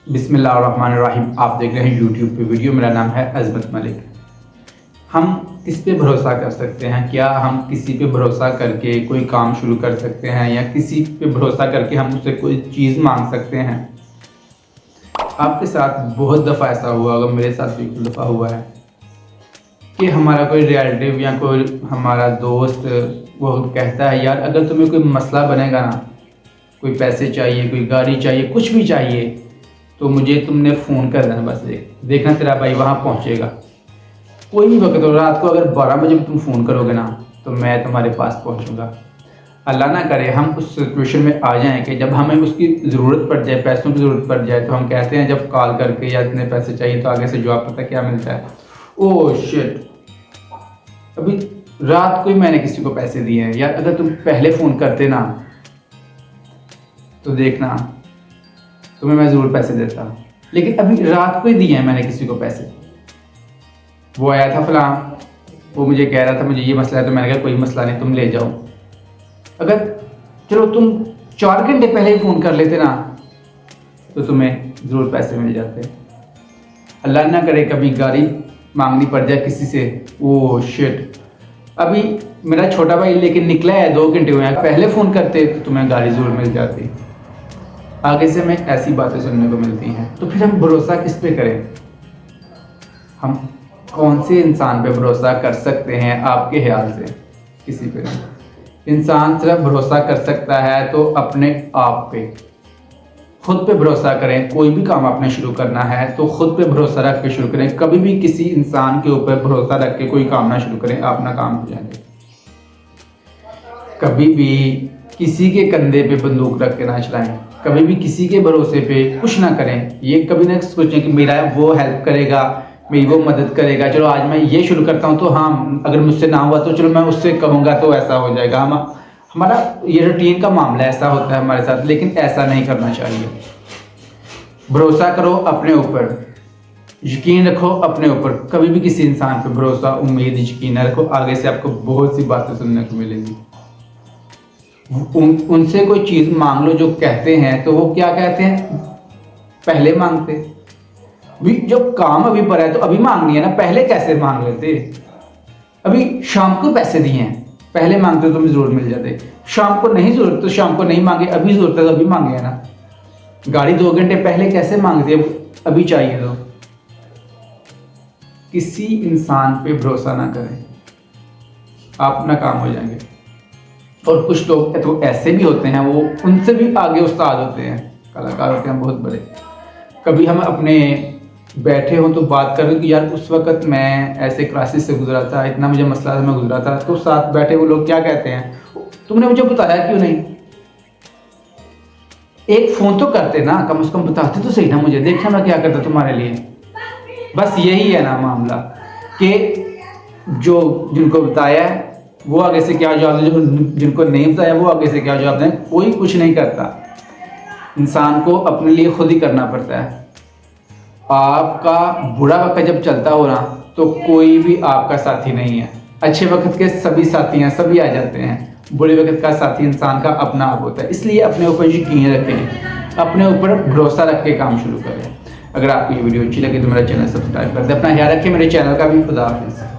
बिस्मिल्लाहिर्रहमानिर्रहीम। आप देख रहे हैं यूट्यूब पे वीडियो। मेरा नाम है अजमत मलिक। हम किस पे भरोसा कर सकते हैं? क्या हम किसी पे भरोसा करके कोई काम शुरू कर सकते हैं या किसी पे भरोसा करके हम उससे कोई चीज़ मांग सकते हैं? आपके साथ बहुत दफ़ा ऐसा हुआ होगा, मेरे साथ भी एक दफ़ा हुआ है कि हमारा कोई रिलेटिव या कोई हमारा दोस्त वो कहता है, यार अगर तुम्हें कोई मसला बनेगा ना, कोई पैसे चाहिए, कोई गाड़ी चाहिए, कुछ भी चाहिए, तो मुझे तुमने फ़ोन कर देना, बस देखना तेरा भाई वहाँ पहुँचेगा। कोई भी वक्त हो, रात को अगर 12 बजे तुम फ़ोन करोगे ना तो मैं तुम्हारे पास पहुँचूँगा। अल्लाह ना करे हम उस सिचुएशन में आ जाएं कि जब हमें उसकी ज़रूरत पड़ जाए, पैसों की ज़रूरत पड़ जाए, तो हम कहते हैं जब कॉल करके या इतने पैसे चाहिए, तो आगे से जवाब पता क्या मिलता है, ओह शिट, अभी रात को ही मैंने किसी को पैसे दिए हैं, यार अगर तुम पहले फ़ोन करते ना तो देखना तुम्हें मैं ज़रूर पैसे देता, लेकिन अभी रात को ही दिए हैं मैंने किसी को पैसे। वो आया था फलां, वो मुझे कह रहा था मुझे ये मसला है, तो मैंने कहा कोई मसला नहीं, तुम ले जाओ। अगर चलो तुम 4 घंटे पहले ही फ़ोन कर लेते ना तो तुम्हें ज़रूर पैसे मिल जाते। अल्लाह ना करे कभी गाड़ी मांगनी पड़ जाए किसी से, ओह शिट, अभी मेरा छोटा भाई लेकिन निकला है, 2 घंटे हुए हैं, पहले फ़ोन करते तो तुम्हें गाड़ी ज़रूर मिल जाती। आगे से हमें ऐसी बातें सुनने को मिलती हैं। तो फिर हम भरोसा किस पे करें? हम कौन से इंसान पे भरोसा कर सकते हैं आपके ख्याल से? किसी पे नहीं। इंसान सिर्फ भरोसा कर सकता है तो अपने आप पे। खुद पे भरोसा करें। कोई भी काम आपने शुरू करना है तो खुद पे भरोसा रख के शुरू करें। कभी भी किसी इंसान के ऊपर भरोसा रख के कोई काम ना शुरू करें, आप नाकाम हो जाएंगे। कभी भी किसी के कंधे पे बंदूक रख के ना चलाएं। कभी भी किसी के भरोसे पे कुछ ना करें। ये कभी ना सोचें कि मेरा वो हेल्प करेगा, मेरी वो मदद करेगा, चलो आज मैं ये शुरू करता हूँ, तो हाँ अगर मुझसे ना हुआ तो चलो मैं उससे कहूँगा तो ऐसा हो जाएगा। हमारा ये रूटीन का मामला ऐसा होता है हमारे साथ, लेकिन ऐसा नहीं करना चाहिए। भरोसा करो अपने ऊपर, यकीन रखो अपने ऊपर। कभी भी किसी इंसान पे भरोसा, उम्मीद, यकीन न रखो। आगे से आपको बहुत सी बातें सुनने को मिलेंगी। उनसे कोई चीज़ मांग लो जो कहते हैं, तो वो क्या कहते हैं, पहले मांगते भी, जब काम अभी पड़ा है तो अभी मांगनी है ना, पहले कैसे मांग लेते? अभी शाम को पैसे दिए हैं, पहले मांगते तो तुम्हें जरूर मिल जाते। शाम को नहीं जरूरत तो शाम को नहीं मांगे, अभी जरूरत है तो अभी मांगे है ना। गाड़ी 2 घंटे पहले कैसे मांगते, अभी चाहिए तो। किसी इंसान पे भरोसा ना करें, आप नाकाम हो जाएंगे। और कुछ लोग तो ऐसे भी होते हैं, वो उनसे भी आगे उस्ताद होते हैं, कलाकार होते हैं बहुत बड़े। कभी हम अपने बैठे हों तो बात कर रहे कि यार उस वक़्त मैं ऐसे क्राइसिस से गुजरा था, इतना मुझे मसला से मैं गुजरा था, तो साथ बैठे वो लोग क्या कहते हैं, तुमने मुझे बताया क्यों नहीं? एक फ़ोन तो करते ना, कम से कम बताते तो सही ना मुझे, देखना मैं क्या करता तुम्हारे लिए। बस यही है ना मामला कि जो जिनको बताया है वो आगे से क्या जवाब दें, जिनको नहीं बताया वो आगे से क्या जवाब दें। कोई कुछ नहीं करता, इंसान को अपने लिए खुद ही करना पड़ता है। आपका बुरा वक्त जब चलता हो ना तो कोई भी आपका साथी नहीं है। अच्छे वक्त के सभी साथी हैं, सभी आ जाते हैं। बुरे वक्त का साथी इंसान का अपना आप होता है। इसलिए अपने ऊपर यकीन रखें, अपने ऊपर भरोसा रख के काम शुरू करें। अगर आपको ये वीडियो अच्छी लगे तो मेरा चैनल सब्सक्राइब कर दें। अपना ख्याल रखें। मेरे चैनल का भी खुदा हाफिज़।